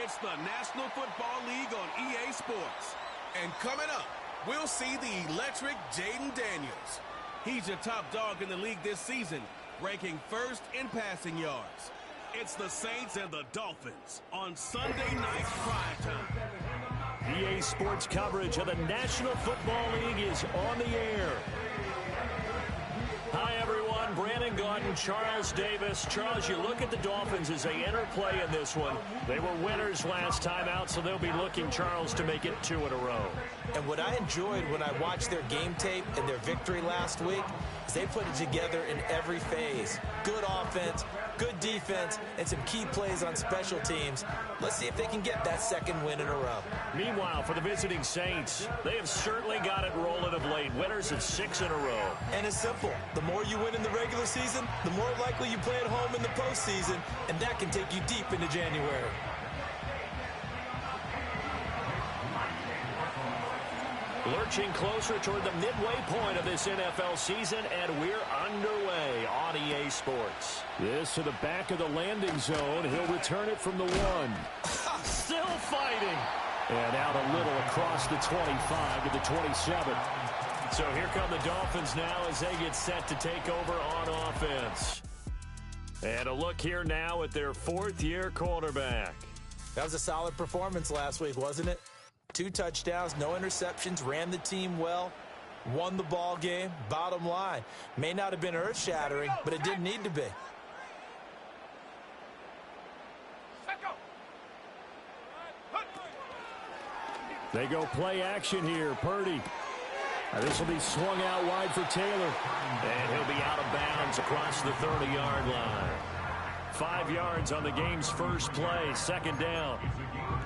It's the National Football League on EA Sports. And coming up, we'll see the electric Jaden Daniels. He's your top dog in the league this season, ranking first in passing yards. It's the Saints and the Dolphins on Sunday Night Primetime. EA Sports coverage of the National Football League is on the air. Hi, everyone. Brandon Gaudin, Charles Davis. Charles, you look at the Dolphins as they enter play in this one. They were winners last time out, so they'll be looking, Charles, to make it 2 in a row. And what I enjoyed when I watched their game tape and their victory last week is they put it together in every phase. Good offense, good defense, and some key plays on special teams. Let's see if they can get that second win in a row. Meanwhile, for the visiting Saints, they have certainly got it rolling of late. Winners of 6 in a row. And it's simple. The more you win in the regular season, the more likely you play at home in the postseason, and that can take you deep into January. Lurching closer toward the midway point of this NFL season, and we're underway on EA Sports. This to the back of the landing zone. He'll return it from the 1. Still fighting. And out a little across the 25 to the 27. So here come the Dolphins now as they get set to take over on offense. And a look here now at their 4th-year quarterback. That was a solid performance last week, wasn't it? 2 touchdowns, no interceptions, ran the team well, won the ball game. Bottom line, may not have been earth-shattering, but it didn't need to be. They go play action here. Purdy. This will be swung out wide for Taylor. And he'll be out of bounds across the 30-yard line. 5 yards on the game's first play, second down.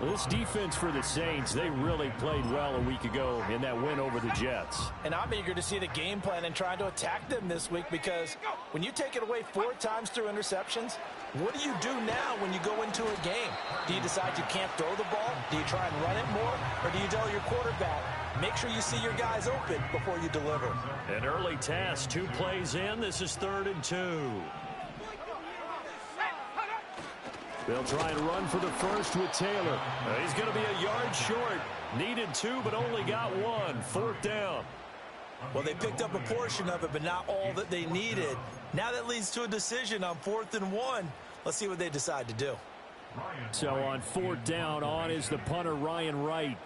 Well, this defense for the Saints, they really played well a week ago in that win over the Jets. And I'm eager to see the game plan and trying to attack them this week, because when you take it away 4 times through interceptions, what do you do now when you go into a game? Do you decide you can't throw the ball? Do you try and run it more? Or do you tell your quarterback, make sure you see your guys open before you deliver? An early test, 2 plays in. This is 3rd and 2. They'll try and run for the first with Taylor. He's going to be a yard short. Needed 2, but only got 1. 4th down. Well, they picked up a portion of it, but not all that they needed. Now that leads to a decision on 4th and 1. Let's see what they decide to do. So on 4th down, on is the punter, Ryan Wright.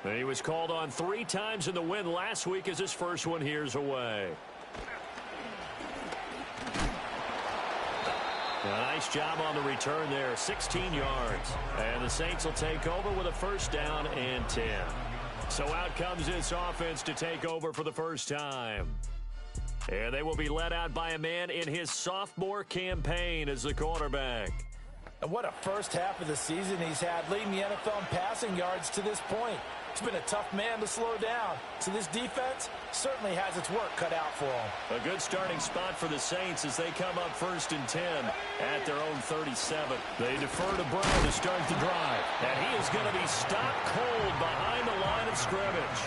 He was called on 3 times in the win last week as his first one here's away. A nice job on the return there, 16 yards. And the Saints will take over with a 1st down and 10. So out comes this offense to take over for the first time. And they will be led out by a man in his sophomore campaign as the quarterback. And what a first half of the season he's had, leading the NFL in passing yards to this point. He's been a tough man to slow down. So this defense certainly has its work cut out for him. A good starting spot for the Saints as they come up 1st and 10 at their own 37. They defer to Brown to start the drive. And he is going to be stopped cold behind the line of scrimmage.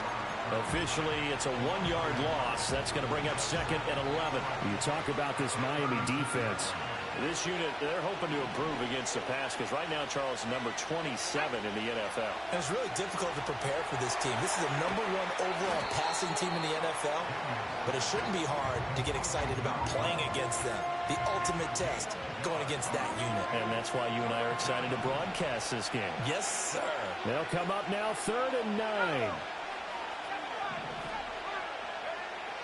Officially, it's a 1-yard loss. That's going to bring up 2nd and 11. You talk about this Miami defense. This unit, they're hoping to improve against the pass because right now, Charles, number 27 in the NFL. And it's really difficult to prepare for this team. This is a number 1 overall passing team in the NFL, but it shouldn't be hard to get excited about playing against them. The ultimate test going against that unit. And that's why you and I are excited to broadcast this game. Yes, sir. They'll come up now 3rd and 9.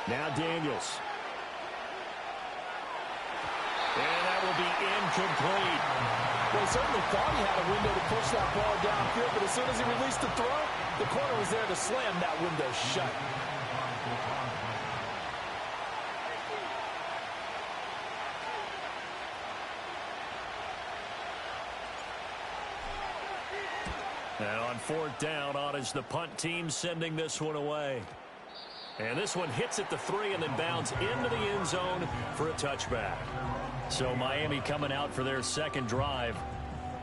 Now Daniels. And that will be incomplete. Well, he certainly thought he had a window to push that ball downfield, but as soon as he released the throw, the corner was there to slam that window shut. And on 4th down, on is the punt team sending this one away. And this one hits at the 3 and then bounds into the end zone for a touchback. So Miami coming out for their second drive.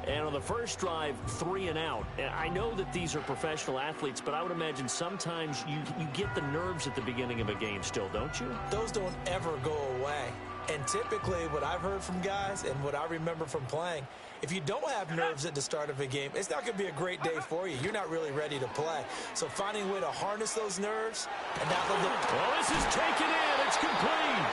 And on the first drive, 3 and out. And I know that these are professional athletes, but I would imagine sometimes you get the nerves at the beginning of a game still, don't you? Those don't ever go away. And typically what I've heard from guys and what I remember from playing, if you don't have nerves at the start of a game, it's not going to be a great day for you. You're not really ready to play. So finding a way to harness those nerves and not let them... Well, this is taken in. It's complete.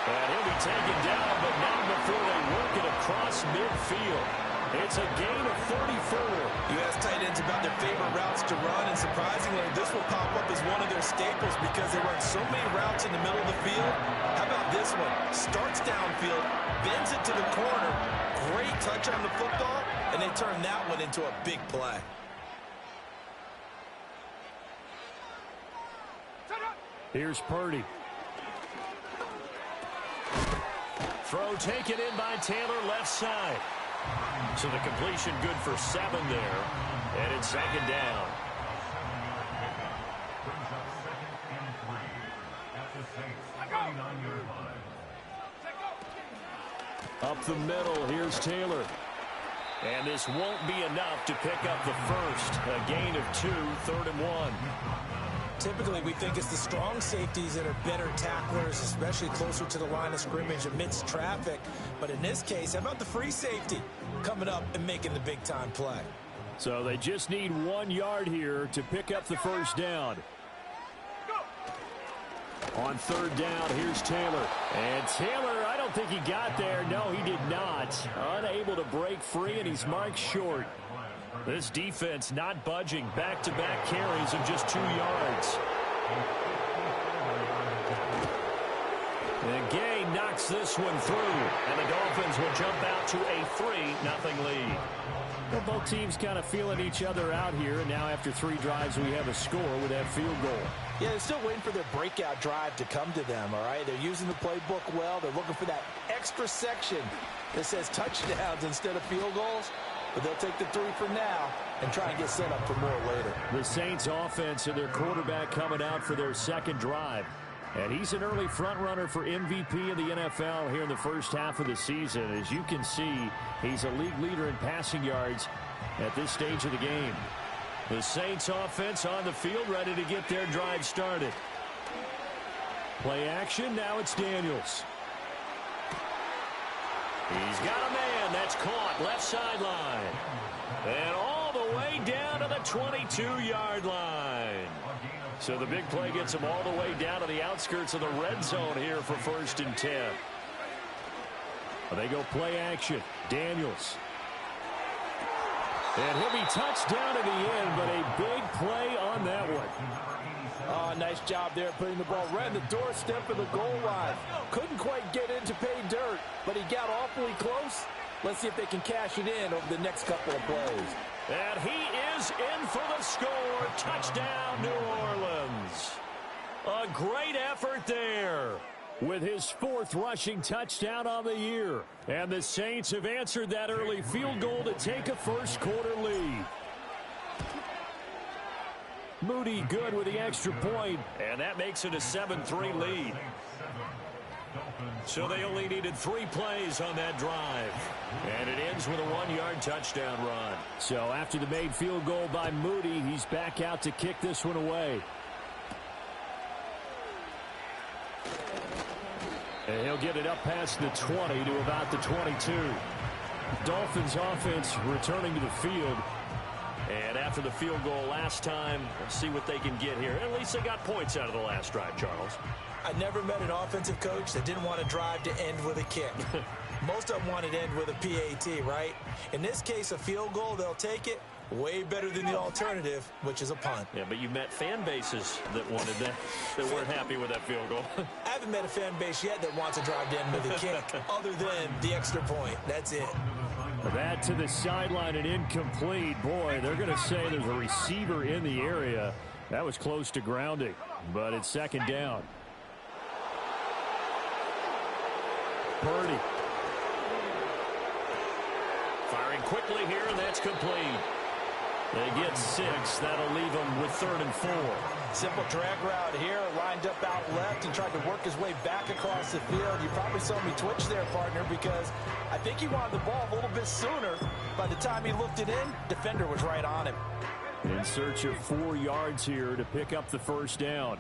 And he'll be taken down, but not before they work it across midfield. It's a gain of 34. You ask tight ends about their favorite routes to run, and surprisingly, this will pop up as one of their staples because they run so many routes in the middle of the field. How about this one? Starts downfield, bends it to the corner, great touch on the football, and they turn that one into a big play. Here's Purdy. Throw taken in by Taylor, left side. So the completion good for 7 there. And it's second down. Up the middle, here's Taylor. And this won't be enough to pick up the first. A gain of 2, 3rd and 1. Typically, we think it's the strong safeties that are better tacklers, especially closer to the line of scrimmage amidst traffic. But in this case, how about the free safety coming up and making the big-time play? So they just need 1 yard here to pick up the first down. On 3rd down, here's Taylor. And Taylor, I don't think he got there. No, he did not. Unable to break free, and he's marked short. This defense not budging. Back-to-back carries of just 2 yards. And Gay knocks this one through. And the Dolphins will jump out to a 3-0 lead. Well, both teams kind of feeling each other out here. And now after 3 drives, we have a score with that field goal. Yeah, they're still waiting for their breakout drive to come to them, all right? They're using the playbook well. They're looking for that extra section that says touchdowns instead of field goals. But they'll take the 3 for now and try and get set up for more later. The Saints offense and their quarterback coming out for their second drive. And he's an early front runner for MVP of the NFL here in the first half of the season. As you can see, he's a league leader in passing yards at this stage of the game. The Saints offense on the field ready to get their drive started. Play action, now it's Daniels. He's got a man. That's caught left sideline. And all the way down to the 22-yard line. So the big play gets him all the way down to the outskirts of the red zone here for 1st and 10. They go play action. Daniels. And he'll be touched down at the end, but a big play on that one. Oh, nice job there putting the ball right on the doorstep of the goal line. Couldn't quite get in to pay dirt, but he got awfully close. Let's see if they can cash it in over the next couple of plays. And he is in for the score. Touchdown, New Orleans. A great effort there with his 4th rushing touchdown on the year. And the Saints have answered that early field goal to take a first-quarter lead. Moody good with the extra point, and that makes it a 7-3 lead. So they only needed 3 plays on that drive. And it ends with a 1-yard touchdown run. So after the made field goal by Moody, he's back out to kick this one away. And he'll get it up past the 20 to about the 22. Dolphins offense returning to the field. And after the field goal last time, let's see what they can get here. At least they got points out of the last drive, Charles. I never met an offensive coach that didn't want to drive to end with a kick. Most of them wanted to end with a PAT, right? In this case, a field goal, they'll take it. Way better than the alternative, which is a punt. Yeah, but you met fan bases that wanted that, that weren't happy with that field goal. I haven't met a fan base yet that wants to drive to end with a kick, other than the extra point. That's it. That to the sideline and incomplete. Boy, they're going to say there's a receiver in the area. That was close to grounding, but it's second down. Purdy. Firing quickly here, and that's complete. They get 6. That'll leave them with 3rd and 4. Simple drag route here, lined up out left and tried to work his way back across the field. You probably saw me twitch there, partner, because I think he wanted the ball a little bit sooner. By the time he looked it in, defender was right on him. In search of 4 yards here to pick up the first down.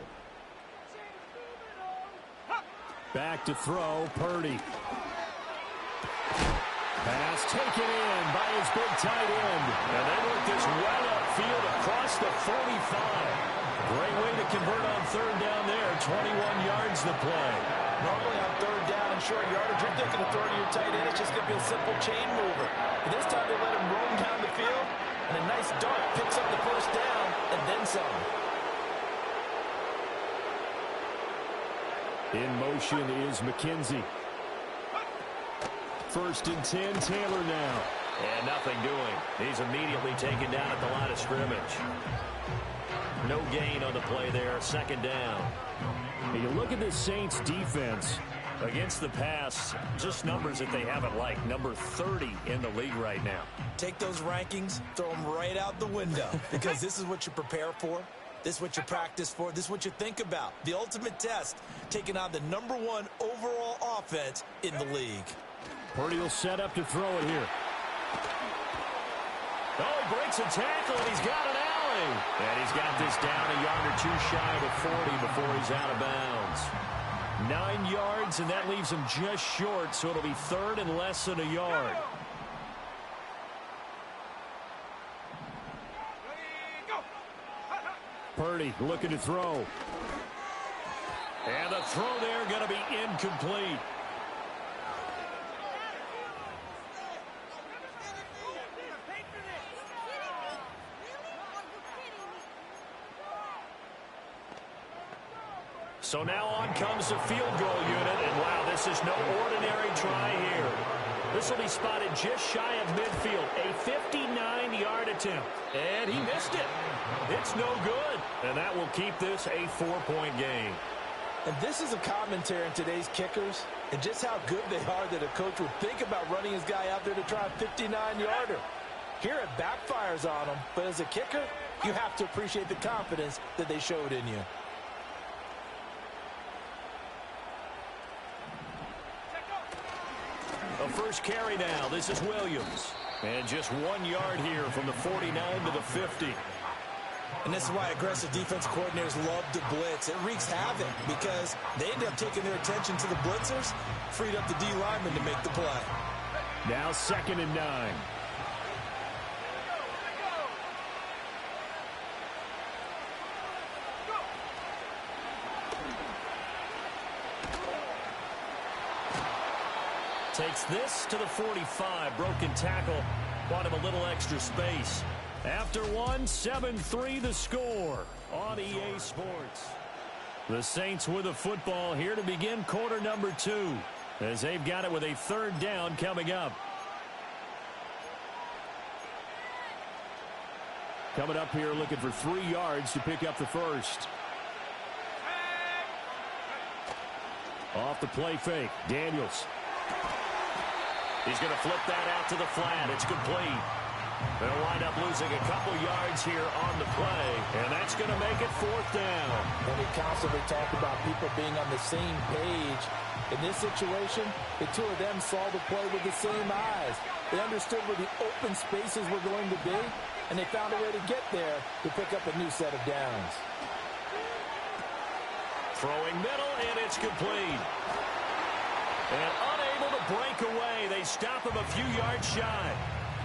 Back to throw, Purdy. Pass taken in by his big tight end. And they work this well upfield across the 45. Great way to convert on 3rd down there. 21 yards to play. Normally on 3rd down and short yardage, you're thinking of throwing to your tight end. It's just going to be a simple chain mover. But this time they let him roam down the field. And a nice dart picks up the first down and then some. In motion is McKenzie. 1st and 10, Taylor now. And nothing doing. He's immediately taken down at the line of scrimmage. No gain on the play there. 2nd down. Hey, you look at this Saints defense against the pass, just numbers that they haven't liked. Number 30 in the league right now. Take those rankings, throw them right out the window, because this is what you prepare for. This is what you practice for. This is what you think about. The ultimate test, taking on the #1 overall offense in the league. Purdy will set up to throw it here. Oh, he breaks a tackle, and he's got an alley. And he's got this down a yard or 2 shy of 40 before he's out of bounds. 9 yards, and that leaves him just short, so it'll be 3rd and less than a yard. Purdy looking to throw. And the throw there going to be incomplete. So now on comes the field goal unit, and wow, this is no ordinary try here. This will be spotted just shy of midfield, a 59-yard attempt, and he missed it. It's no good, and that will keep this a 4-point game. And this is a commentary on today's kickers and just how good they are that a coach would think about running his guy out there to try a 59-yarder. Here it backfires on him, but as a kicker, you have to appreciate the confidence that they showed in you. A first carry now. This is Williams. And just 1 yard here from the 49 to the 50. And this is why aggressive defense coordinators love to blitz. It wreaks havoc because they end up taking their attention to the blitzers, freed up the D lineman to make the play. Now 2nd and 9. Takes this to the 45. Broken tackle. Bought him a little extra space. After one, 7-3 the score on EA Sports. The Saints with the football here to begin quarter number 2 as they've got it with a 3rd down coming up. Coming up here looking for 3 yards to pick up the first. Off the play fake. Daniels. He's going to flip that out to the flat. It's complete. They'll wind up losing a couple yards here on the play, and that's going to make it 4th down. And we constantly talk about people being on the same page. In this situation, the two of them saw the play with the same eyes. They understood where the open spaces were going to be, and they found a way to get there to pick up a new set of downs. Throwing middle, and it's complete. And unable to break away, they stop him a few yards shy.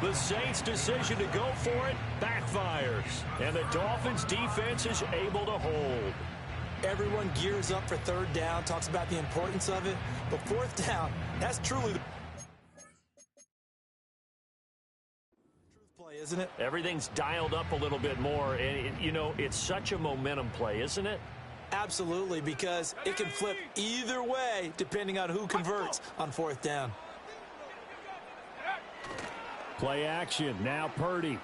The Saints' decision to go for it backfires, and the Dolphins' defense is able to hold. Everyone gears up for 3rd down, talks about the importance of it, but 4th down, that's truly the truth play, isn't it? Everything's dialed up a little bit more, and, you know, it's such a momentum play, isn't it? Absolutely, because it can flip either way depending on who converts on 4th down. Play action. Now Purdy.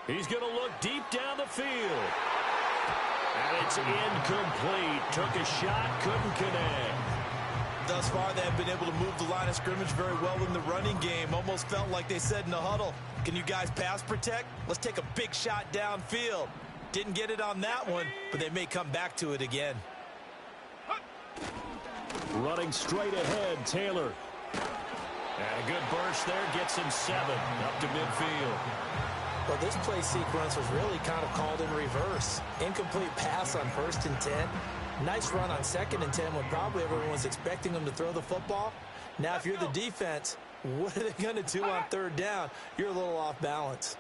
He's going to look deep down the field. And it's incomplete. Took a shot, couldn't connect. thus far, they have been able to move the line of scrimmage very well in the running game. Almost felt like they said in the huddle, can you guys pass protect? Let's take a big shot downfield. Didn't get it on that one, but they may come back to it again. Running straight ahead, Taylor. And a good burst there gets him 7 up to midfield. Well, this play sequence was really kind of called in reverse. Incomplete pass on 1st and 10. Nice run on 2nd and 10 when probably everyone was expecting them to throw the football. Now, if you're the defense, what are they going to do on 3rd down? You're a little off balance.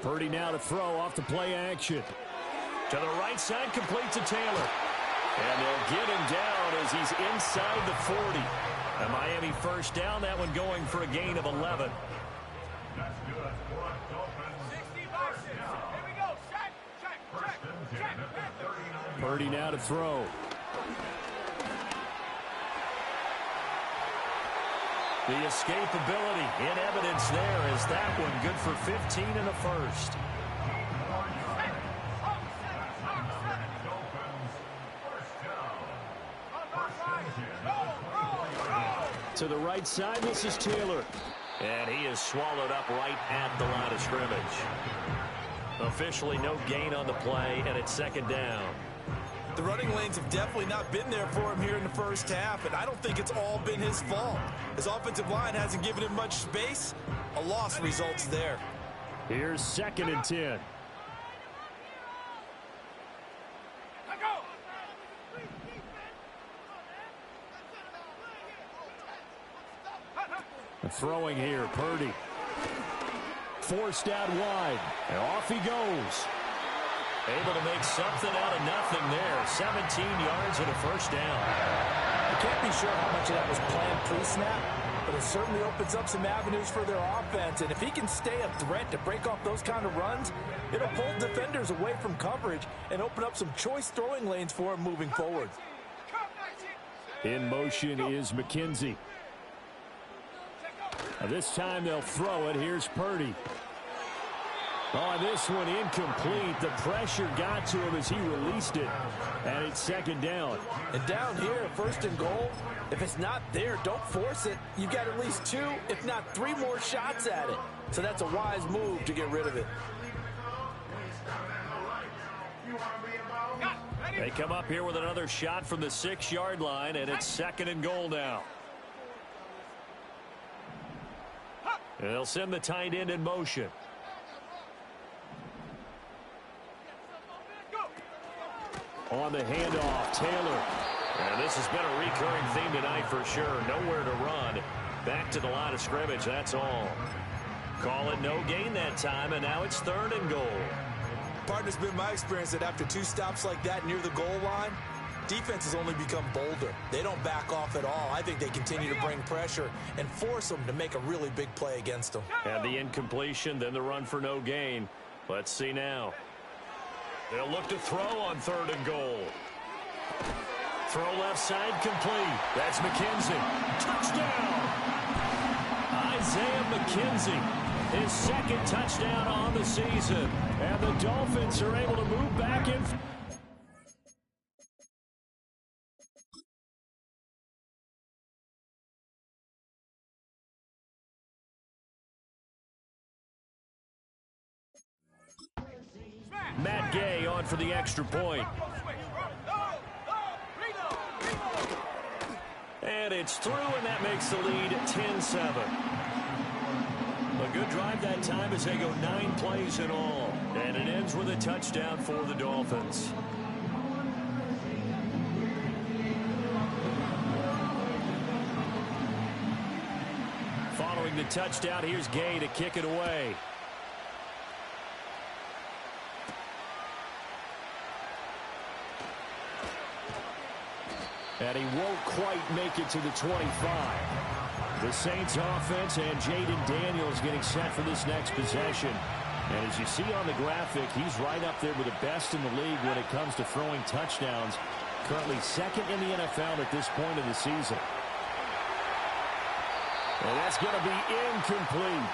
Purdy now to throw off the play action. To the right side, complete to Taylor. And they'll get him down as he's inside the 40. A Miami first down, that one going for a gain of 11. Purdy now to throw. The escapability in evidence there as that one good for 15 in the first. To the right side, this is Taylor. And he is swallowed up right at the line of scrimmage. Officially no gain on the play, and it's 2nd down. The running lanes have definitely not been there for him here in the first half, and I don't think it's all been his fault. His offensive line hasn't given him much space. A loss results there. Here's 2nd and 10. Throwing here, Purdy. Forced out wide, and off he goes. Able to make something out of nothing there. 17 yards and a first down. I can't be sure how much of that was planned pre-snap, but it certainly opens up some avenues for their offense. And if he can stay a threat to break off those kind of runs, it'll pull defenders away from coverage and open up some choice throwing lanes for him moving forward. In motion is McKenzie. Now this time they'll throw it. Here's Purdy. Oh, this one incomplete. The pressure got to him as he released it. And it's 2nd down. And down here, 1st and goal, if it's not there, don't force it. You've got at least 2, if not 3 more shots at it. So that's a wise move to get rid of it. They come up here with another shot from the 6-yard line, and it's 2nd and goal now. And they'll send the tight end in motion. On the handoff, Taylor. And this has been a recurring theme tonight for sure. Nowhere to run. Back to the line of scrimmage, that's all. Call it no gain that time, and now it's 3rd and goal. Partner's been my experience that after 2 stops like that near the goal line, defenses only become bolder. They don't back off at all. I think they continue to bring pressure and force them to make a really big play against them. And the incompletion, then the run for no gain. Let's see now. They'll look to throw on 3rd and goal. Throw left side complete. That's McKenzie. Touchdown! Isaiah McKenzie, his 2nd touchdown on the season. And the Dolphins are able to move back in. Matt Gay on for the extra point. And it's through, and that makes the lead 10-7. A good drive that time as they go 9 plays in all. And it ends with a touchdown for the Dolphins. Following the touchdown, here's Gay to kick it away. And he won't quite make it to the 25. The Saints offense and Jaden Daniels getting set for this next possession. And as you see on the graphic, he's right up there with the best in the league when it comes to throwing touchdowns. Currently 2nd in the NFL at this point of the season. And that's going to be incomplete.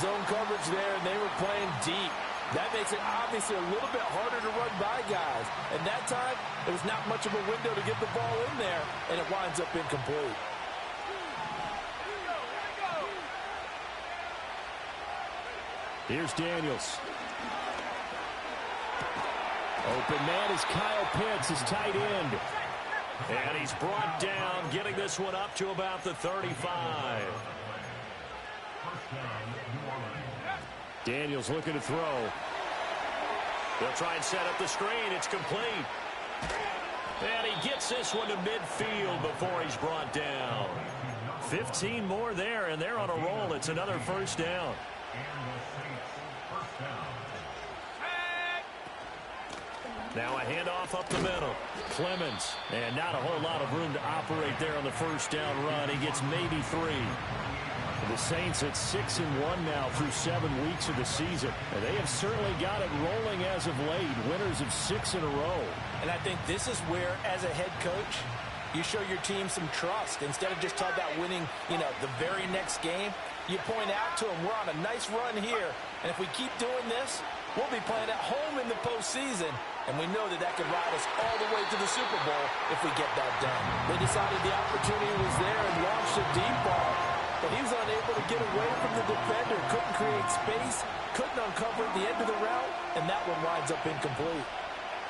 Zone coverage there, and they were playing deep. That makes it obviously a little bit harder to run by guys. And that time, it was not much of a window to get the ball in there, and it winds up incomplete. Here's Daniels. Open man is Kyle Pitts, his tight end. And he's brought down, getting this one up to about the 35. Daniels looking to throw. They'll try and set up the screen. It's complete. And he gets this one to midfield before he's brought down. 15 more there, and they're on a roll. It's another first down. Now a handoff up the middle. Clemens. And not a whole lot of room to operate there on the first down run. He gets maybe 3. The Saints at 6-1 now through 7 weeks of the season. And they have certainly got it rolling as of late. Winners of 6 in a row. And I think this is where, as a head coach, you show your team some trust. Instead of just talking about winning, the very next game, you point out to them, we're on a nice run here. And if we keep doing this, we'll be playing at home in the postseason. And we know that could ride us all the way to the Super Bowl if we get that done. They decided the opportunity was there and launched a deep ball. But he was unable to get away from the defender. Couldn't create space. Couldn't uncover the end of the route. And that one winds up incomplete.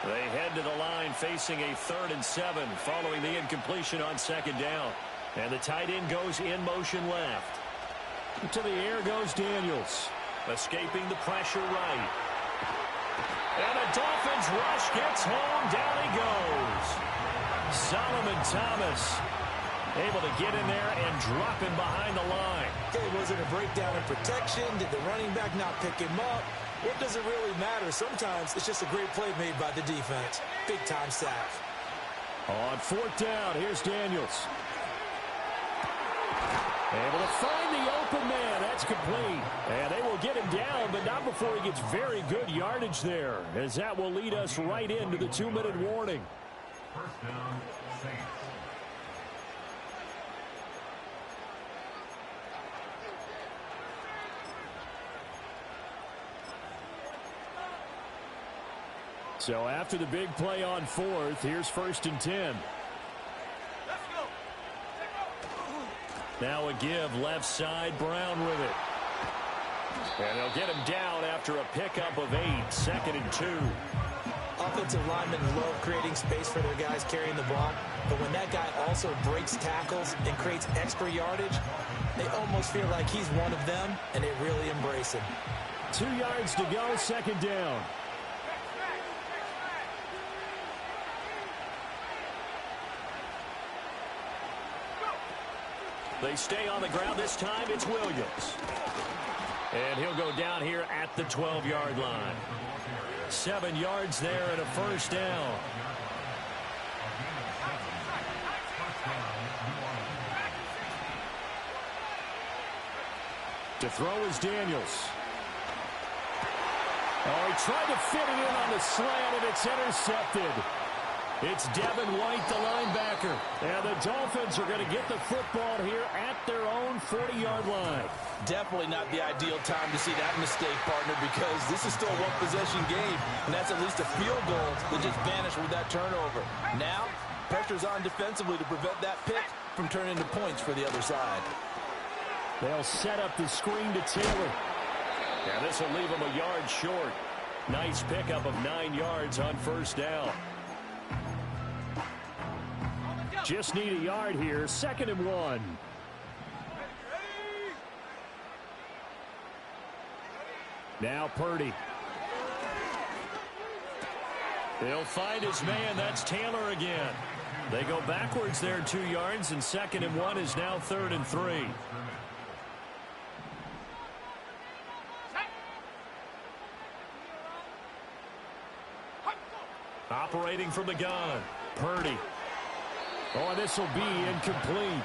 They head to the line facing a 3rd and 7 following the incompletion on 2nd down. And the tight end goes in motion left. To the air goes Daniels. Escaping the pressure right. And the Dolphins rush gets home. Down he goes. Solomon Thomas able to get in there and drop him behind the line. Okay, was it a breakdown in protection? Did the running back not pick him up? What does it really matter? Sometimes it's just a great play made by the defense. Big-time sack. On 4th down, here's Daniels. Able to find the open man. That's complete. And they will get him down, but not before he gets very good yardage there, as that will lead us right into the 2-minute warning. First down, Saints. So after the big play on 4th, here's 1st and 10. Now a give left side, Brown with it. And they'll get him down after a pickup of 8, 2nd and 2. Offensive linemen love creating space for their guys carrying the ball, but when that guy also breaks tackles and creates extra yardage, they almost feel like he's one of them, and they really embrace him. 2 yards to go, 2nd down. They stay on the ground. This time it's Williams. And he'll go down here at the 12-yard line. 7 yards there and a first down. To throw is Daniels. Oh, he tried to fit it in on the slant, and it's intercepted. It's Devin White, the linebacker. And the Dolphins are going to get the football here at their own 40-yard line. Definitely not the ideal time to see that mistake, partner, because this is still a one-possession game, and that's at least a field goal that just vanished with that turnover. Now, pressure's on defensively to prevent that pick from turning into points for the other side. They'll set up the screen to Taylor. And this will leave him a yard short. Nice pickup of 9 yards on first down. Just need a yard here. 2nd and 1. Now Purdy. He'll find his man. That's Taylor again. They go backwards there 2 yards, and 2nd and 1 is now 3rd and 3. Operating from the gun. Purdy. Oh, this will be incomplete.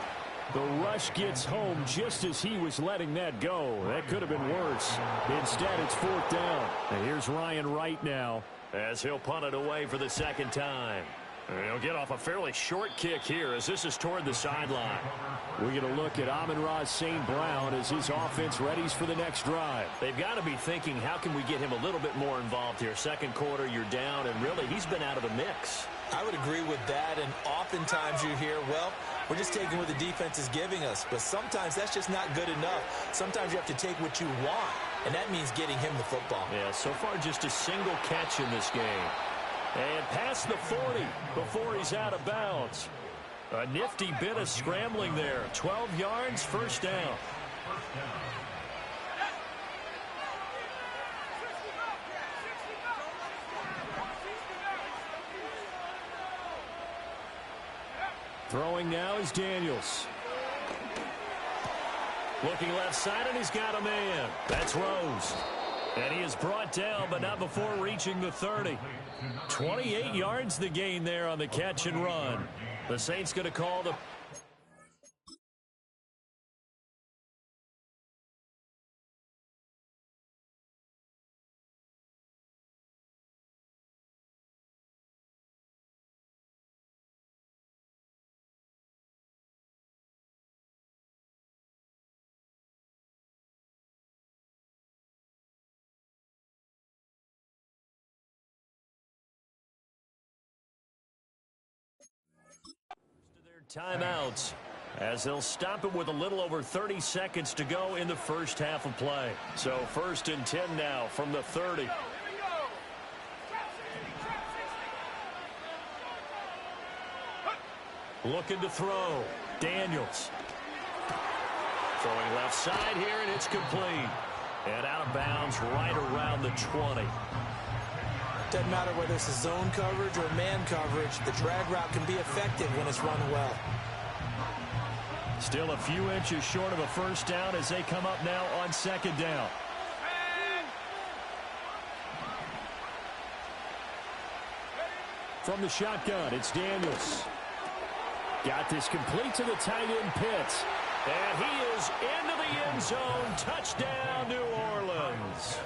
The rush gets home just as he was letting that go. That could have been worse. Instead, it's 4th down. And here's Ryan Wright now, as he'll punt it away for the 2nd time. He'll get off a fairly short kick here as this is toward the sideline. We're going to look at Amon-Ra St. Brown as his offense readies for the next drive. They've got to be thinking, how can we get him a little bit more involved here? Second quarter, you're down, and really, he's been out of the mix. I would agree with that, and oftentimes you hear, well, we're just taking what the defense is giving us, but sometimes that's just not good enough. Sometimes you have to take what you want, and that means getting him the football. Yeah, so far just a single catch in this game. And past the 40 before he's out of bounds. A nifty bit of scrambling there. 12 yards, first down. Throwing now is Daniels. Looking left side, and he's got a man. That's Rose. And he is brought down, but not before reaching the 30. 28 yards the gain there on the catch and run. The Saints going to call the... timeouts as they'll stop it with a little over 30 seconds to go in the first half of play. So 1st and 10 now from the 30. Looking to throw. Daniels. Throwing left side here, and it's complete. And out of bounds right around the 20. Doesn't matter whether it's a zone coverage or man coverage, the drag route can be effective when it's run well. Still a few inches short of a first down as they come up now on 2nd down. From the shotgun, it's Daniels. Got this complete to the tight end Pitts. And he is into the end zone. Touchdown, New Orleans.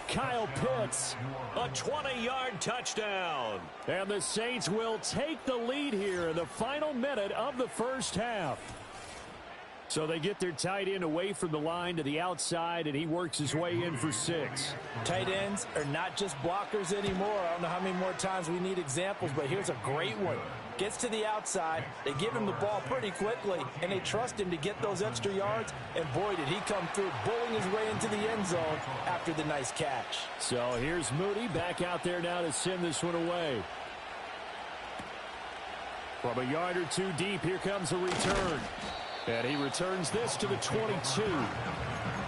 Kyle Pitts. A 20-yard touchdown. And the Saints will take the lead here in the final minute of the first half. So they get their tight end away from the line to the outside, and he works his way in for 6. Tight ends are not just blockers anymore. I don't know how many more times we need examples, but here's a great one. Gets to the outside, they give him the ball pretty quickly, and they trust him to get those extra yards, and boy, did he come through, bowling his way into the end zone after the nice catch. So here's Moody back out there now to send this one away. From a yard or two deep, here comes a return. And he returns this to the 22.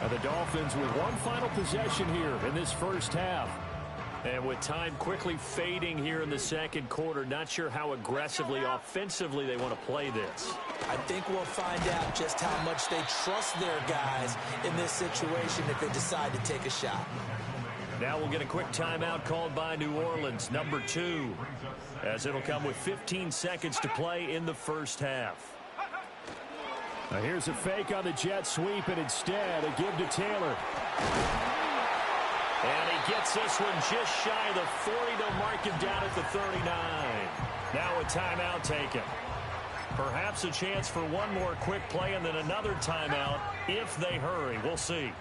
And the Dolphins with one final possession here in this first half. And with time quickly fading here in the second quarter, not sure how aggressively, offensively they want to play this. I think we'll find out just how much they trust their guys in this situation if they decide to take a shot. Now we'll get a quick timeout called by New Orleans, number 2, as it'll come with 15 seconds to play in the first half. Now here's a fake on the jet sweep, and instead a give to Taylor. And he gets this one just shy of the 40 to mark him down at the 39. Now a timeout taken. Perhaps a chance for one more quick play and then another timeout if they hurry. We'll see.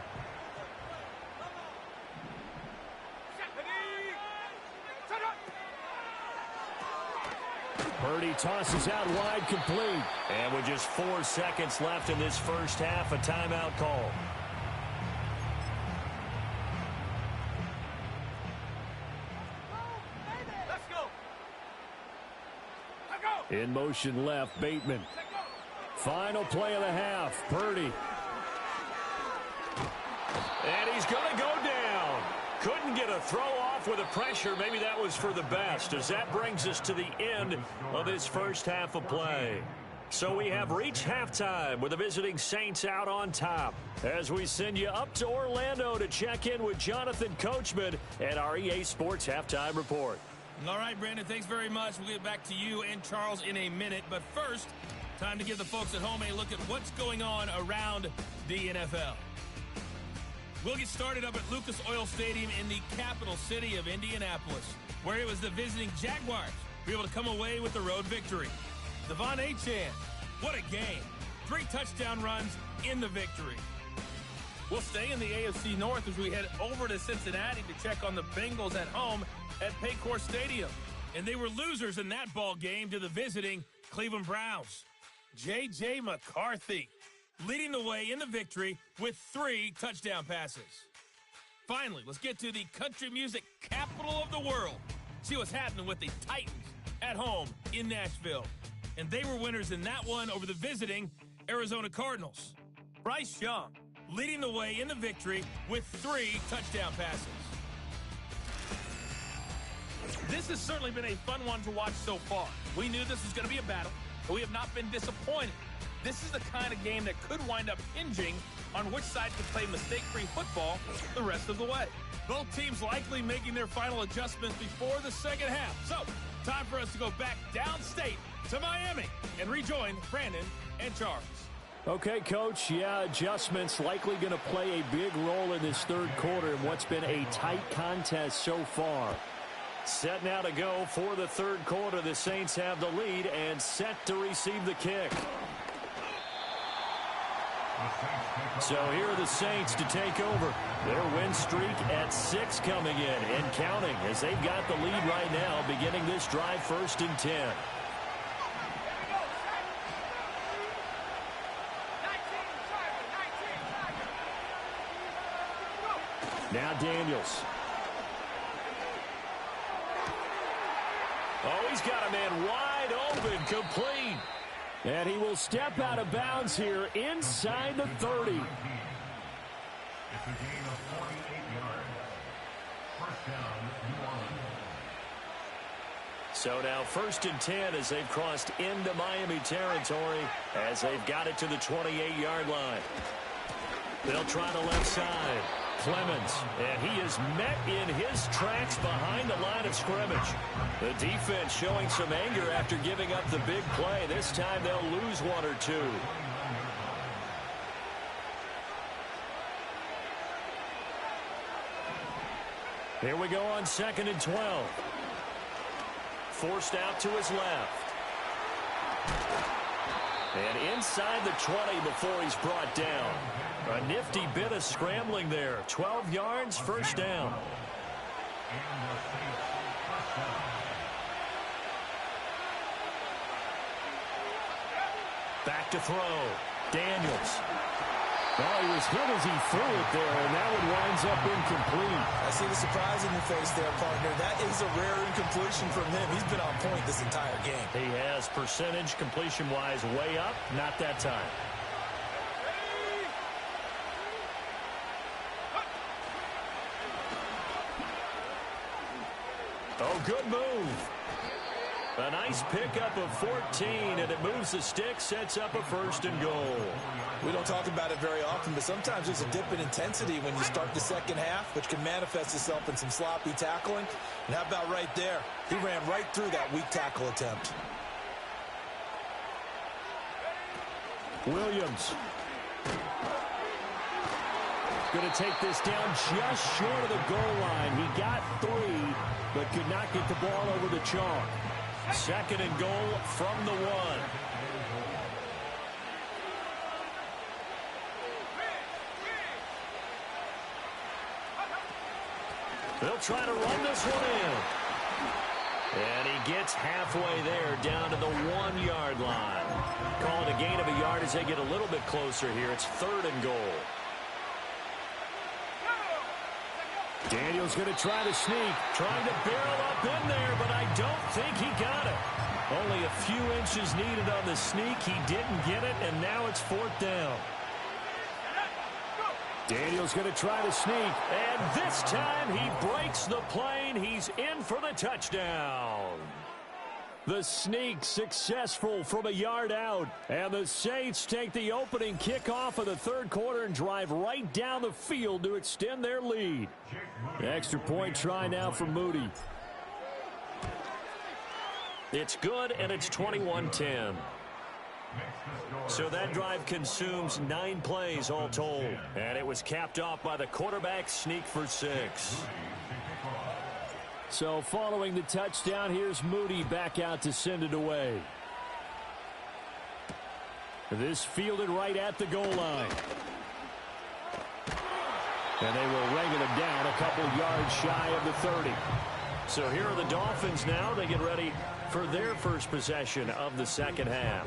Purdy tosses out wide, complete. And with just 4 seconds left in this first half, a timeout call. In motion left, Bateman. Final play of the half, Purdy. And he's going to go down. Couldn't get a throw off with the pressure. Maybe that was for the best, as that brings us to the end of this first half of play. So we have reached halftime with the visiting Saints out on top, as we send you up to Orlando to check in with Jonathan Coachman and our EA Sports Halftime Report. All right, Brandon, thanks very much. We'll get back to you and Charles in a minute. But first, time to give the folks at home a look at what's going on around the NFL. We'll get started up at Lucas Oil Stadium in the capital city of Indianapolis, where it was the visiting Jaguars be able to come away with the road victory. Devon Achane, what a game. 3 touchdown runs in the victory. We'll stay in the AFC North as we head over to Cincinnati to check on the Bengals at home at Paycor Stadium. And they were losers in that ball game to the visiting Cleveland Browns. J.J. McCarthy leading the way in the victory with 3 touchdown passes. Finally, let's get to the country music capital of the world. See what's happening with the Titans at home in Nashville. And they were winners in that one over the visiting Arizona Cardinals. Bryce Young leading the way in the victory with 3 touchdown passes. This has certainly been a fun one to watch so far. We knew this was going to be a battle, but we have not been disappointed. This is the kind of game that could wind up hinging on which side can play mistake-free football the rest of the way. Both teams likely making their final adjustments before the second half. So, time for us to go back downstate to Miami and rejoin Brandon and Charles. Okay, Coach, yeah, adjustments likely going to play a big role in this third quarter in what's been a tight contest so far. Set now to go for the third quarter. The Saints have the lead and set to receive the kick. So here are the Saints to take over. Their win streak at 6 coming in and counting as they've got the lead right now beginning this drive 1st and 10. Now Daniels. Oh, he's got a man wide open, complete. And he will step out of bounds here inside the 30. It's a gain of 48 yards. First down, New Orleans. So now 1st and 10 as they've crossed into Miami territory as they've got it to the 28-yard line. They'll try the left side. Clemens, and he is met in his tracks behind the line of scrimmage. The defense showing some anger after giving up the big play. This time they'll lose 1 or 2. Here we go on 2nd and 12. Forced out to his left. And inside the 20 before he's brought down. A nifty bit of scrambling there. 12 yards, first down. Back to throw. Daniels. Well, he was hit as he threw it there, and that one winds up incomplete. I see the surprise in your face there, partner. That is a rare incompletion from him. He's been on point this entire game. He has percentage completion-wise way up. Not that time. Oh, good move. A nice pickup of 14, and it moves the stick, sets up a 1st and goal. We don't talk about it very often, but sometimes there's a dip in intensity when you start the second half, which can manifest itself in some sloppy tackling. And how about right there? He ran right through that weak tackle attempt. Williams. Going to take this down just short of the goal line. He got 3, but could not get the ball over the chalk. 2nd and goal from the 1. They'll try to run this one in. And he gets halfway there down to the 1-yard line. Call it a gain of a yard as they get a little bit closer here. It's 3rd and goal. Daniels going to try to sneak. Trying to barrel up in there, but I don't think he got it. Only a few inches needed on the sneak. He didn't get it, and now it's 4th down. Daniels going to try to sneak. And this time he breaks the plane. He's in for the touchdown. The sneak successful from a yard out. And the Saints take the opening kickoff of the third quarter and drive right down the field to extend their lead. The extra point try now for Moody. It's good, and it's 21-10. So that drive consumes 9 plays all told. And it was capped off by the quarterback sneak for 6. So following the touchdown, here's Moody back out to send it away. This fielded right at the goal line. And they will wrangle him down a couple yards shy of the 30. So here are the Dolphins now. They get ready for their first possession of the second half.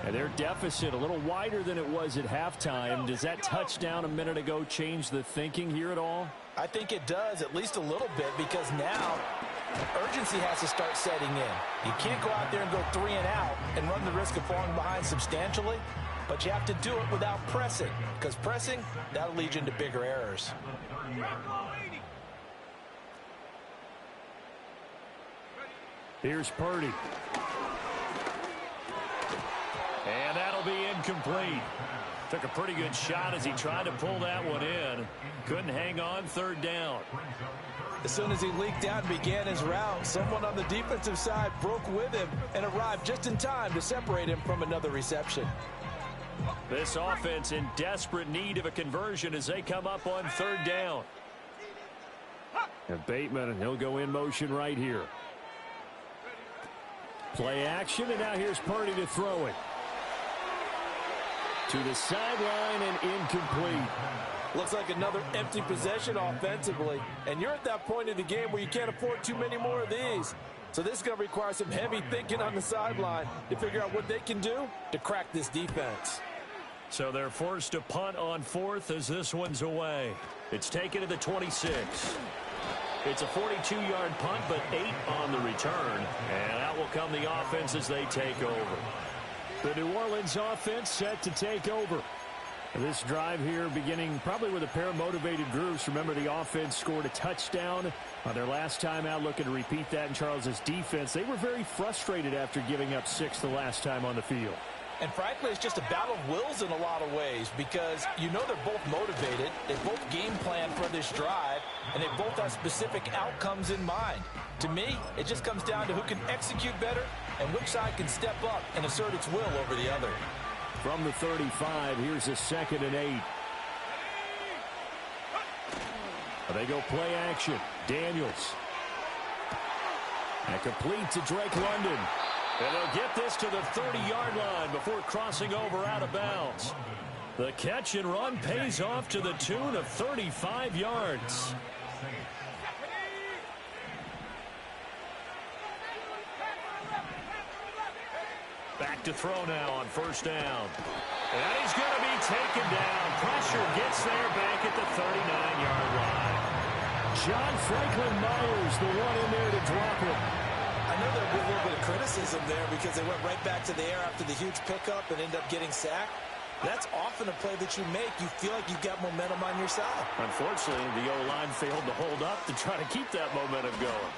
And their deficit a little wider than it was at halftime. Does that touchdown a minute ago change the thinking here at all? I think it does, at least a little bit, because now urgency has to start setting in. You can't go out there and go 3 and out and run the risk of falling behind substantially, but you have to do it without pressing, because pressing, that'll lead you into bigger errors. Here's Purdy. And that'll be incomplete. Took a pretty good shot as he tried to pull that one in. Couldn't hang on, third down. As soon as he leaked out and began his route, someone on the defensive side broke with him and arrived just in time to separate him from another reception. This offense in desperate need of a conversion as they come up on third down. And Bateman, he'll go in motion right here. Play action, and now here's Purdy to throw it. To the sideline and incomplete. Looks like another empty possession offensively. And you're at that point in the game where you can't afford too many more of these. So this is going to require some heavy thinking on the sideline to figure out what they can do to crack this defense. So they're forced to punt on fourth as this one's away. It's taken to the 26. It's a 42-yard punt, but 8 on the return. And out will come the offense as they take over. The New Orleans offense set to take over. This drive here beginning probably with a pair of motivated groups. Remember, the offense scored a touchdown on their last time out. Looking to repeat that in Charles's defense. They were very frustrated after giving up 6 the last time on the field. And frankly, it's just a battle of wills in a lot of ways because you know they're both motivated. They both game plan for this drive, and they both have specific outcomes in mind. To me, it just comes down to who can execute better and which side can step up and assert its will over the other. From the 35, here's a 2nd and 8. They go play action. Daniels. And complete to Drake London. And they'll get this to the 30-yard line before crossing over out of bounds. The catch and run pays off to the tune of 35 yards. Back to throw now on first down. And he's going to be taken down. Pressure gets there back at the 39-yard line. John Franklin Myers, the one in there to drop it. I know there'll be a little bit of criticism there because they went right back to the air after the huge pickup and ended up getting sacked. That's often a play that you make. You feel like you've got momentum on your side. Unfortunately, the O-line failed to hold up to try to keep that momentum going.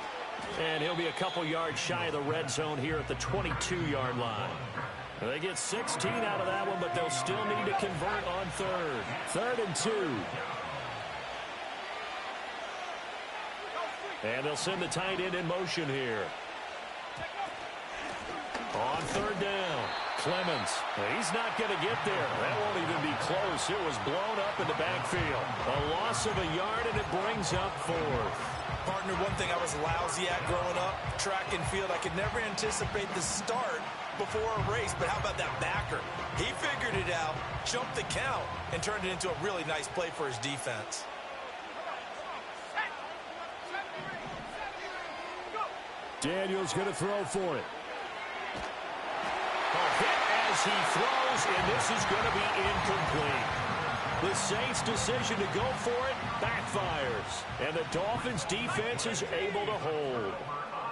And he'll be a couple yards shy of the red zone here at the 22-yard line. They get 16 out of that one, but they'll still need to convert on third. 3rd and 2. And they'll send the tight end in motion here. On third down, Clemens. He's not going to get there. That won't even be close. It was blown up in the backfield. A loss of a yard, and it brings up 4th. Partner, one thing I was lousy at growing up, track and field, I could never anticipate the start before a race, but how about that backer? He figured it out, jumped the count, and turned it into a really nice play for his defense. Daniels going to throw for it. A hit as he throws, and this is going to be incomplete. The Saints' decision to go for it backfires, and the Dolphins' defense is able to hold.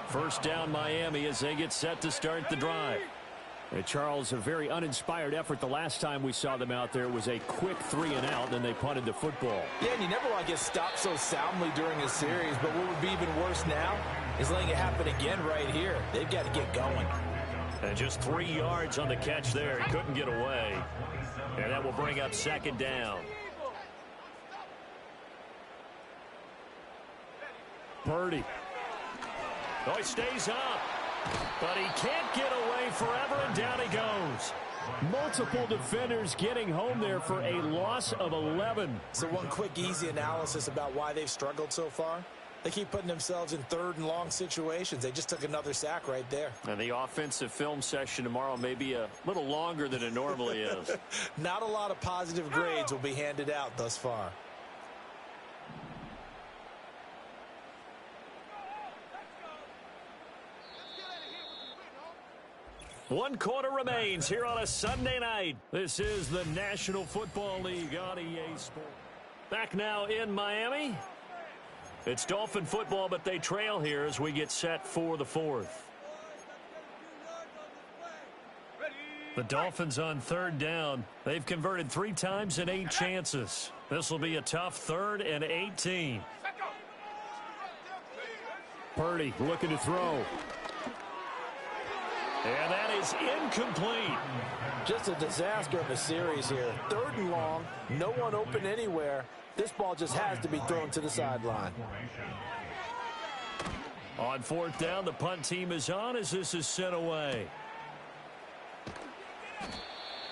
First down, Miami, as they get set to start the drive. Charles, a very uninspired effort. The last time we saw them out there was a quick 3 and out, then they punted the football. Yeah, and you never want to get stopped so soundly during a series, but what would be even worse now is letting it happen again right here. They've got to get going. And just 3 yards on the catch there. He couldn't get away. And that will bring up 2nd down. Purdy. Oh, he stays up. But he can't get away forever, and down he goes. Multiple defenders getting home there for a loss of 11. So one quick, easy analysis about why they've struggled so far. They keep putting themselves in third and long situations. They just took another sack right there. And the offensive film session tomorrow may be a little longer than it normally is. Not a lot of positive grades will be handed out thus far. One quarter remains here on a Sunday night. This is the National Football League on EA Sports. Back now in Miami. It's Dolphin football, but they trail here as we get set for the fourth. The Dolphins on third down. They've converted 3 times in 8 chances. This will be a tough 3rd and 18. Purdy looking to throw. And that is incomplete. Just a disaster of a series here. 3rd and long, no one open anywhere. This ball just has to be thrown to the sideline. On 4th down, the punt team is on as this is sent away.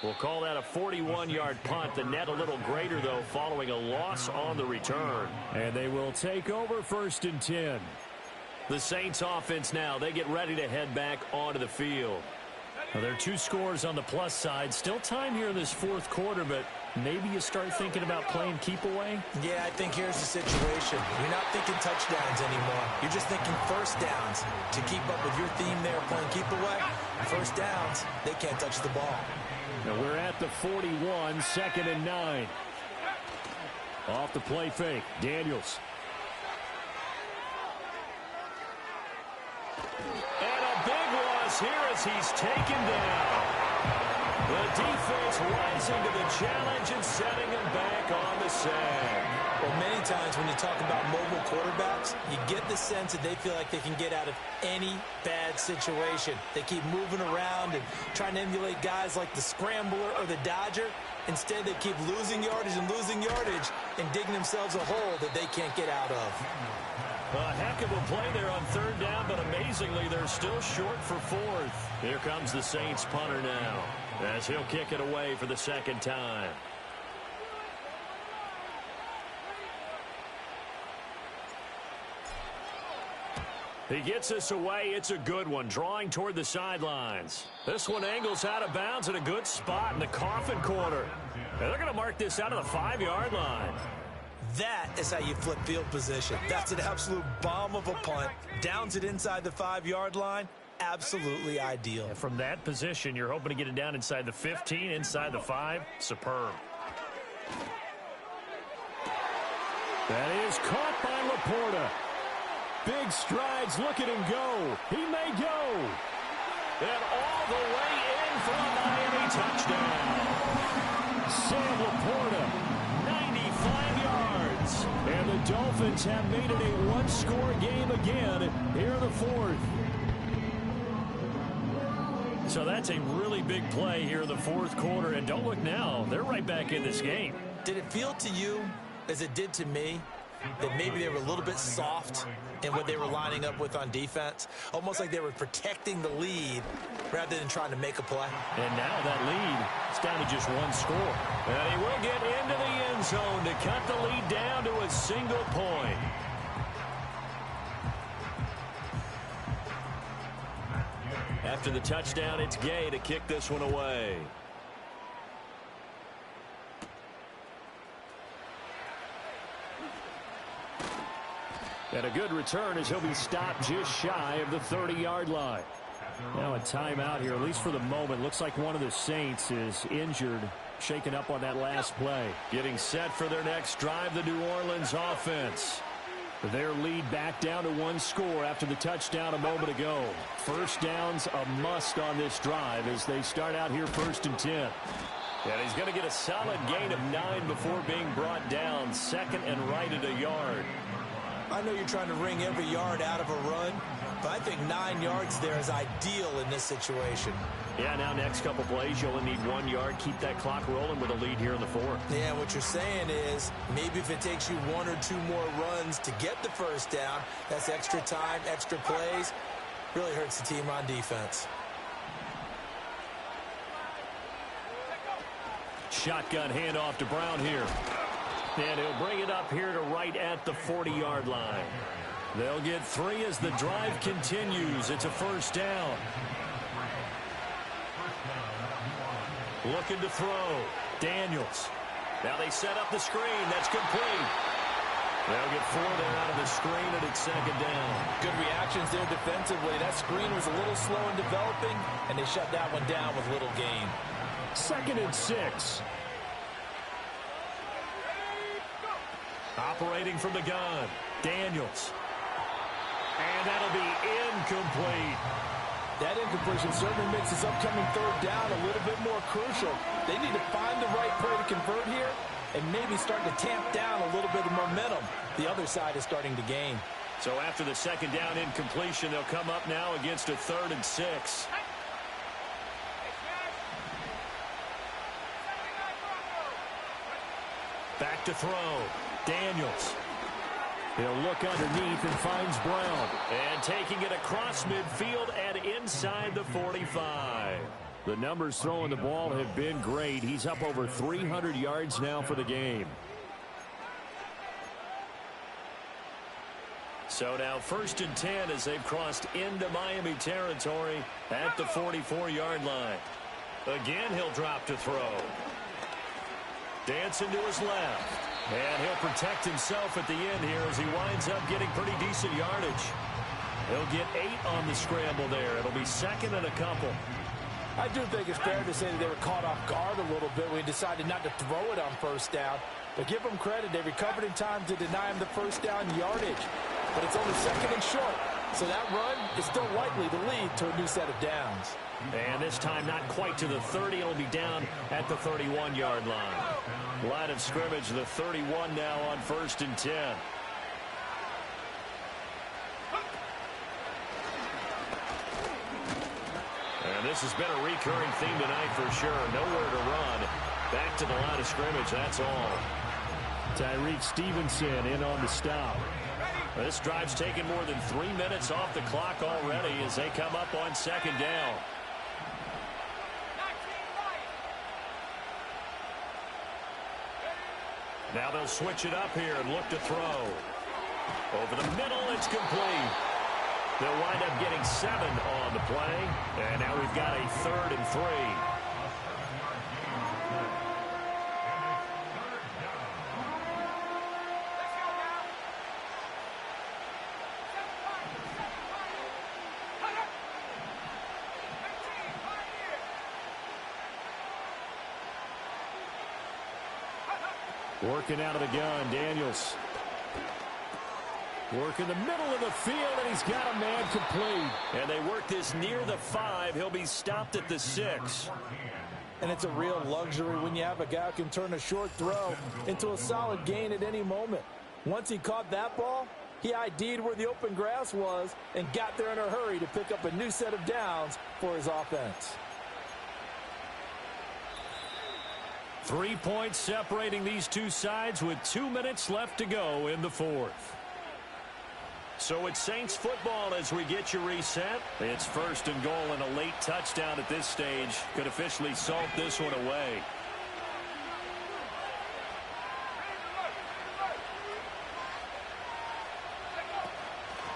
We'll call that a 41-yard punt. The net a little greater, though, following a loss on the return. And they will take over 1st and 10. The Saints offense now, they get ready to head back onto the field. Now, there are 2 scores on the plus side. Still time here in this 4th quarter, but maybe you start thinking about playing keep away? Yeah, I think here's the situation. You're not thinking touchdowns anymore. You're just thinking first downs. To keep up with your theme there, playing keep away, first downs, they can't touch the ball. Now we're at the 41, 2nd and 9. Off the play fake, Daniels. And a big loss here as he's taken down. The defense rising to the challenge and setting him back on the sack. Well, many times when you talk about mobile quarterbacks, you get the sense that they feel like they can get out of any bad situation. They keep moving around and trying to emulate guys like the scrambler or the dodger. Instead, they keep losing yardage and digging themselves a hole that they can't get out of. A heck of a play there on 3rd down, but amazingly, they're still short for 4th. Here comes the Saints punter now, as he'll kick it away for the 2nd time. He gets this away. It's a good one, drawing toward the sidelines. This one angles out of bounds at a good spot in the coffin corner. And they're going to mark this out of the 5-yard line. That is how you flip field position. That's an absolute bomb of a punt. Downs it inside the 5-yard line. Absolutely ideal. And from that position, you're hoping to get it down inside the 15, inside the 5. Superb. That is caught by Laporta. Big strides, look at him go. He may go. And all the way in for a Miami touchdown. Sam Laporta, 95 yards. And the Dolphins have made it a one-score game again here in the 4th. So that's a really big play here in the 4th quarter. And don't look now, they're right back in this game. Did it feel to you, as it did to me, that maybe they were a little bit soft in what they were lining up with on defense? Almost like they were protecting the lead rather than trying to make a play. And now that lead is down to just 1 score. And he will get into the end zone to cut the lead down to a single point. After the touchdown, it's Gay to kick this one away. And a good return as he'll be stopped just shy of the 30-yard line. Now a timeout here, at least for the moment. Looks like one of the Saints is injured, shaken up on that last play. Getting set for their next drive, the New Orleans offense. Their lead back down to 1 score after the touchdown a moment ago. First down's a must on this drive as they start out here 1st and 10. And he's going to get a solid gain of 9 before being brought down. 2nd and right at a yard. I know you're trying to wring every yard out of a run, but I think 9 yards there is ideal in this situation. Yeah, now next couple plays, you only need 1 yard. Keep that clock rolling with a lead here in the 4th. Yeah, what you're saying is maybe if it takes you 1 or 2 more runs to get the first down, that's extra time, extra plays. Really hurts the team on defense. Shotgun handoff to Brown here. And he'll bring it up here to right at the 40-yard line. They'll get 3 as the drive continues. It's a first down. Looking to throw. Daniels. Now they set up the screen. That's complete. They'll get 4 there out of the screen, and it's second down. Good reactions there defensively. That screen was a little slow in developing, and they shut that one down with little gain. 2nd and 6. Operating from the gun. Daniels. And that'll be incomplete. That incompletion certainly makes this upcoming third down a little bit more crucial. They need to find the right play to convert here and maybe start to tamp down a little bit of momentum. The other side is starting to gain. So after the second down incompletion, they'll come up now against a 3rd and 6. Back to throw. Daniels. He'll look underneath and finds Brown. And taking it across midfield and inside the 45. The numbers throwing the ball have been great. He's up over 300 yards now for the game. So now 1st and 10 as they've crossed into Miami territory at the 44-yard line. Again, he'll drop to throw. Dancing to his left. And he'll protect himself at the end here as he winds up getting pretty decent yardage. He'll get 8 on the scramble there. It'll be 2nd and a couple. I do think it's fair to say that they were caught off guard a little bit when he decided not to throw it on 1st down. But give them credit. They recovered in time to deny him the 1st down yardage. But it's only 2nd and short. So that run is still likely to lead to a new set of downs. And this time not quite to the 30. It'll be down at the 31-yard line. Line of scrimmage, the 31 now on 1st and 10. And this has been a recurring theme tonight for sure. Nowhere to run. Back to the line of scrimmage, that's all. Tyreek Stevenson in on the stop. This drive's taken more than 3 minutes off the clock already as they come up on 2nd down. Now they'll switch it up here and look to throw. Over the middle, it's complete. They'll wind up getting 7 on the play. And now we've got a 3rd and 3. Working out of the gun, Daniels. Work in the middle of the field, and he's got a man complete. And they work this near the 5. He'll be stopped at the 6. And it's a real luxury when you have a guy who can turn a short throw into a solid gain at any moment. Once he caught that ball, he ID'd where the open grass was and got there in a hurry to pick up a new set of downs for his offense. 3 points separating these two sides with 2 minutes left to go in the 4th. So it's Saints football as we get you reset. It's 1st and goal, and a late touchdown at this stage could officially salt this one away.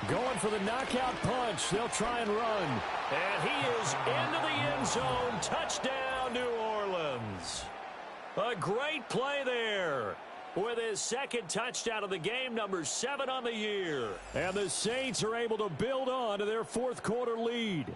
Going for the knockout punch. They'll try and run. And he is into the end zone. Touchdown, New Orleans. A great play there with his 2nd touchdown of the game, number 7 on the year. And the Saints are able to build on to their 4th quarter lead.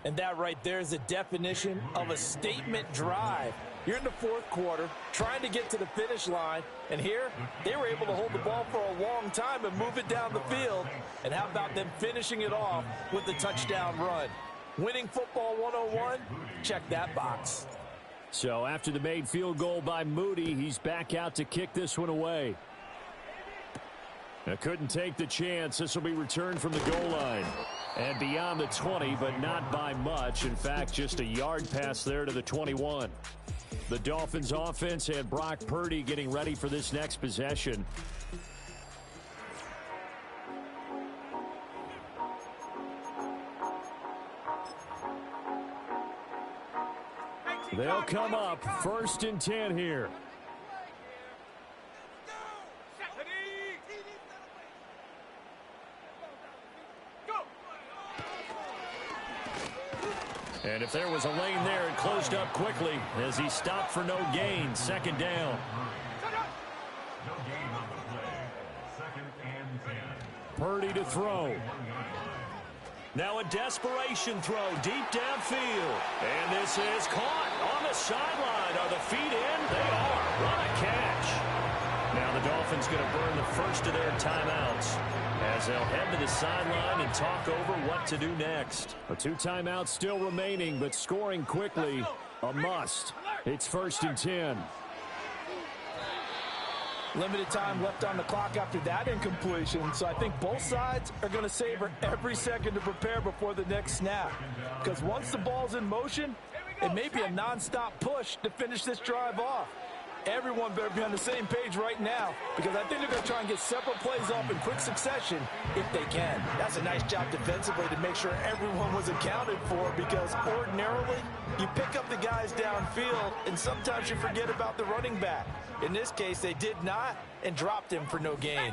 And that right there is the definition of a statement drive. You're in the 4th quarter, trying to get to the finish line, and here they were able to hold the ball for a long time and move it down the field. And how about them finishing it off with the touchdown run? Winning football 101, check that box. So after the made field goal by Moody, he's back out to kick this one away. Now couldn't take the chance. This will be returned from the goal line. And beyond the 20, but not by much. In fact, just a yard pass there to the 21. The Dolphins offense and Brock Purdy getting ready for this next possession. They'll come up 1st and 10 here. And if there was a lane there, it closed up quickly as he stopped for no gain. 2nd down. No gain on the play. 2nd and 10. Purdy to throw. Now a desperation throw deep downfield. And this is caught on the sideline. Are the feet in? They are. What a catch. Now the Dolphins going to burn the first of their timeouts as they'll head to the sideline and talk over what to do next. 2 timeouts still remaining, but scoring quickly, a must. It's 1st and 10. Limited time left on the clock after that incompletion, so I think both sides are going to savor every second to prepare before the next snap. Because once the ball's in motion, it may be a nonstop push to finish this drive off. Everyone better be on the same page right now, because I think they're going to try and get several plays off in quick succession if they can. That's a nice job defensively to make sure everyone was accounted for, because ordinarily you pick up the guys downfield and sometimes you forget about the running back. In this case, they did not and dropped him for no gain.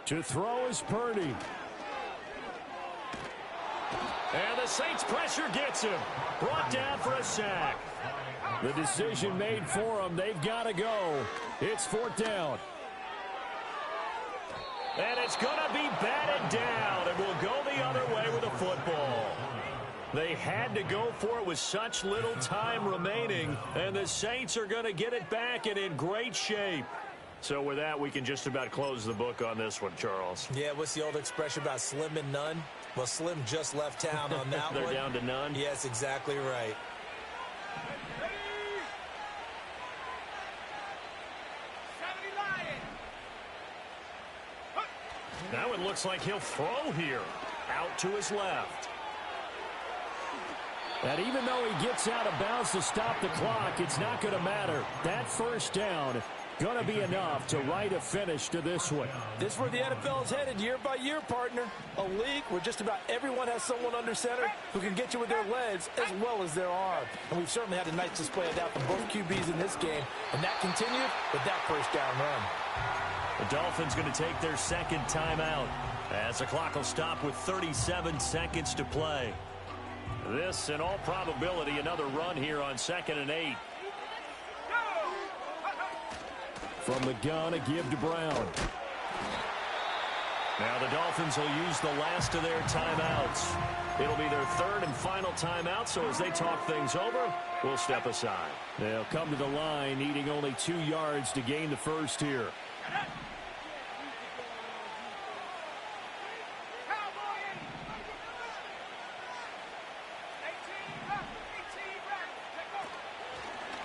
To throw is Purdy. And the Saints pressure gets him. Brought down for a sack. The decision made for them. They've got to go. It's 4th down. And it's going to be batted down, and we'll go the other way with the football. They had to go for it with such little time remaining, and the Saints are going to get it back and in great shape. So with that, we can just about close the book on this one, Charles. Yeah, what's the old expression about slim and none? Well, Slim just left town on that one. They're down to none? Yes, exactly right. Now it looks like he'll throw here. Out to his left. And even though he gets out of bounds to stop the clock, it's not going to matter. That 1st down going to be enough to write a finish to this one. This is where the NFL is headed year by year, partner. A league where just about everyone has someone under center who can get you with their legs as well as their arm. And we've certainly had a nice display of that from both QBs in this game. And that continued with that 1st down run. The Dolphins going to take their 2nd timeout as the clock will stop with 37 seconds to play. This, in all probability, another run here on 2nd and 8. From the gun, a give to Brown. Now the Dolphins will use the last of their timeouts. It'll be their 3rd and final timeout, so as they talk things over, we'll step aside. They'll come to the line, needing only 2 yards to gain the first here.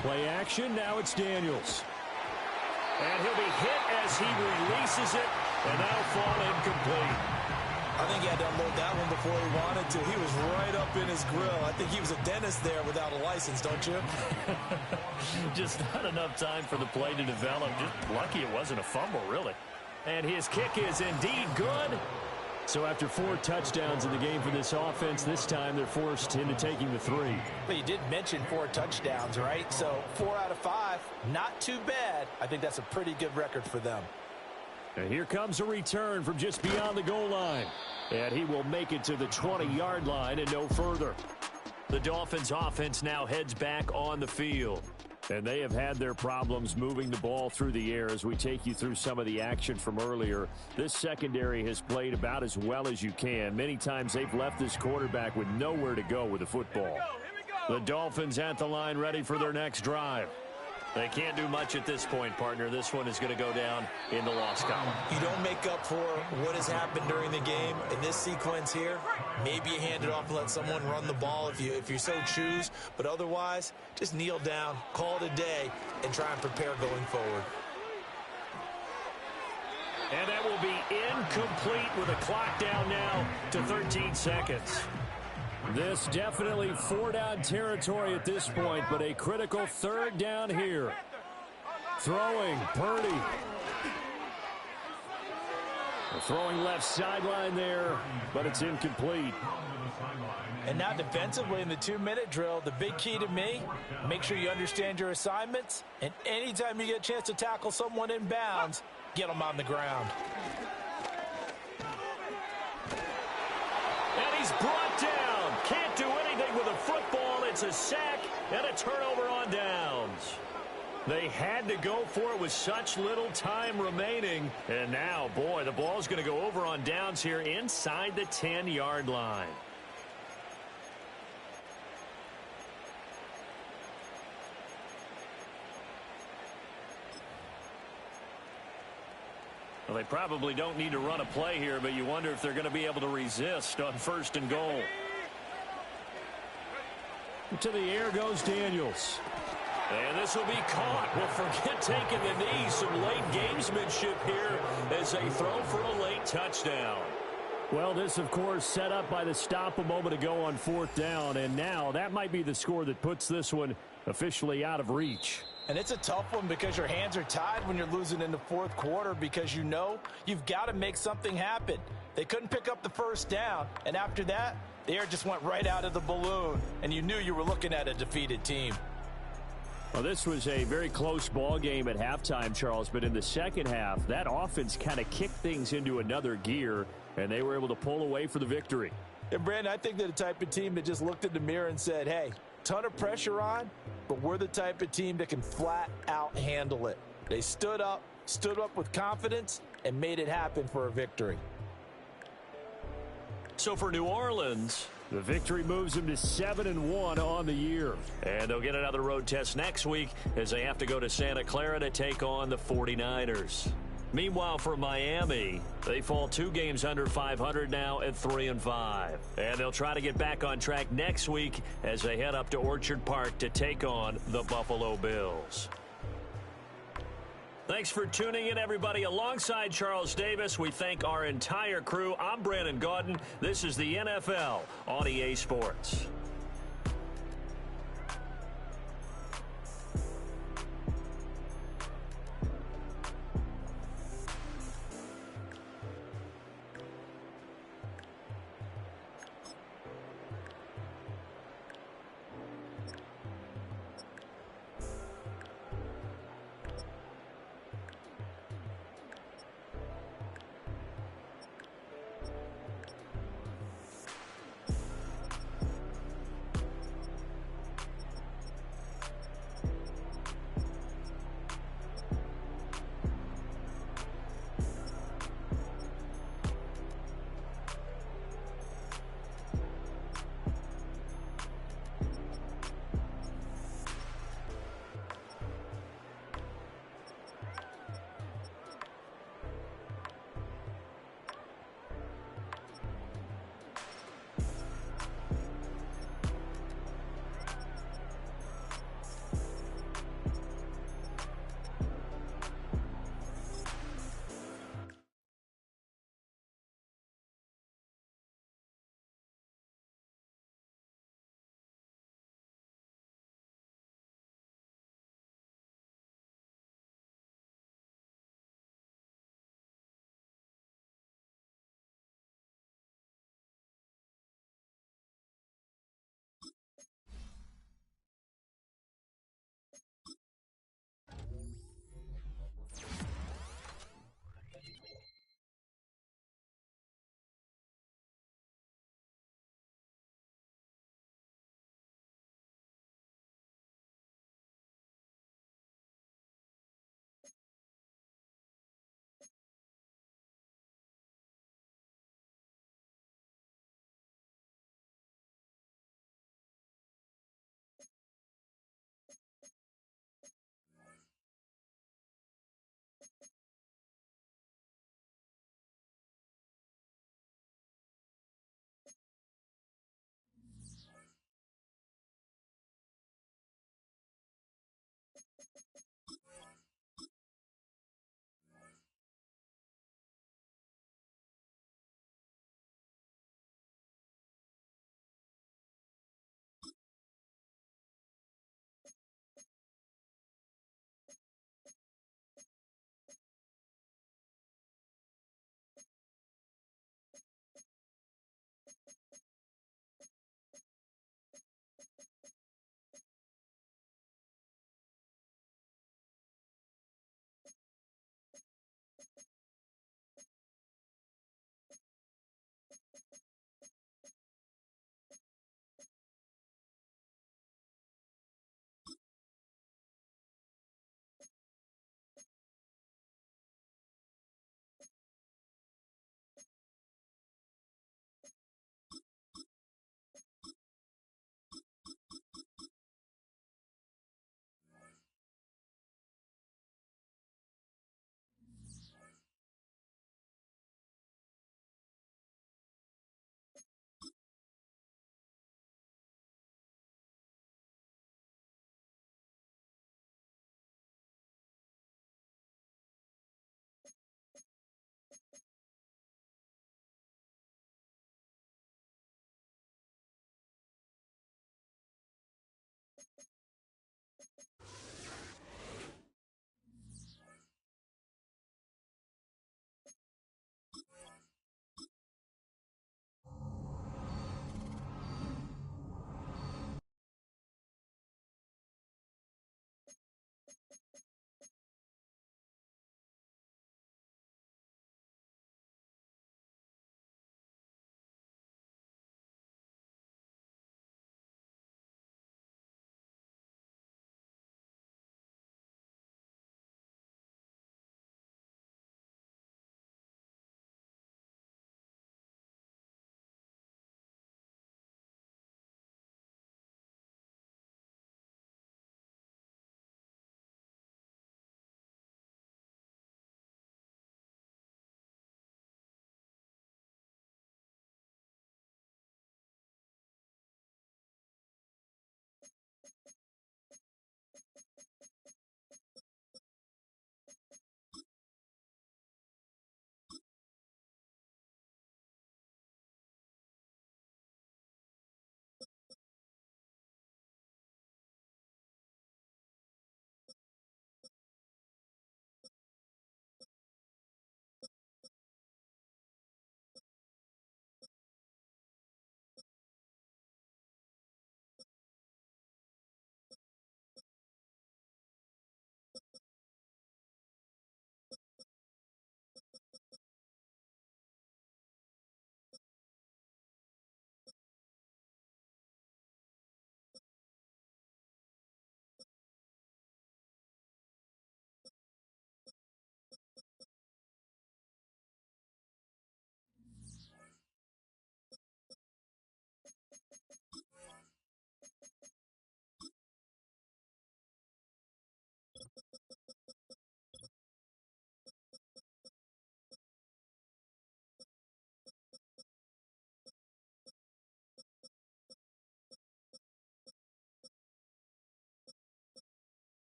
Play action, now it's Daniels. And he'll be hit as he releases it, and that'll fall incomplete. I think he had to unload that one before he wanted to. He was right up in his grill. I think he was a dentist there without a license, don't you? Just not enough time for the play to develop. Just lucky it wasn't a fumble, really. And his kick is indeed good. So after 4 touchdowns in the game for this offense, this time they're forced into taking the 3. But you did mention 4 touchdowns, right? So 4 out of 5, not too bad. I think that's a pretty good record for them. And here comes a return from just beyond the goal line. And he will make it to the 20-yard line and no further. The Dolphins offense now heads back on the field. And they have had their problems moving the ball through the air as we take you through some of the action from earlier. This secondary has played about as well as you can. Many times they've left this quarterback with nowhere to go with the football. The Dolphins at the line ready for their next drive. They can't do much at this point, partner. This one is going to go down in the loss column. You don't make up for what has happened during the game. In this sequence here, maybe you hand it off and let someone run the ball if you so choose. But otherwise, just kneel down, call it a day, and try and prepare going forward. And that will be incomplete with a clock down now to 13 seconds. This definitely 4-down territory at this point, but a critical 3rd down here. Throwing, Purdy. Throwing left sideline there, but it's incomplete. And now defensively in the 2-minute drill, the big key to me, make sure you understand your assignments, and anytime you get a chance to tackle someone in bounds, get them on the ground. And he's brought It's a sack and a turnover on downs. They had to go for it with such little time remaining. And now, boy, the ball's going to go over on downs here inside the 10-yard line. Well, they probably don't need to run a play here, but you wonder if they're going to be able to resist on 1st and goal. To the air goes Daniels. And this will be caught. Well, forget taking the knee. Some late gamesmanship here as they throw for a late touchdown. Well, this, of course, set up by the stop a moment ago on 4th down. And now that might be the score that puts this one officially out of reach. And it's a tough one because your hands are tied when you're losing in the 4th quarter because you know you've got to make something happen. They couldn't pick up the 1st down. And after that, the air just went right out of the balloon. And you knew you were looking at a defeated team. Well, this was a very close ball game at halftime, Charles, but in the second half, that offense kind of kicked things into another gear, and they were able to pull away for the victory. And, Brandon, I think they're the type of team that just looked in the mirror and said, hey, ton of pressure on, but we're the type of team that can flat out handle it. They stood up with confidence, and made it happen for a victory. So for New Orleans, the victory moves them to 7-1 on the year. And they'll get another road test next week as they have to go to Santa Clara to take on the 49ers. Meanwhile, for Miami, they fall 2 games under 500 now at 3-5. And they'll try to get back on track next week as they head up to Orchard Park to take on the Buffalo Bills. Thanks for tuning in, everybody. Alongside Charles Davis, we thank our entire crew. I'm Brandon Gaudin. This is the NFL on EA Sports.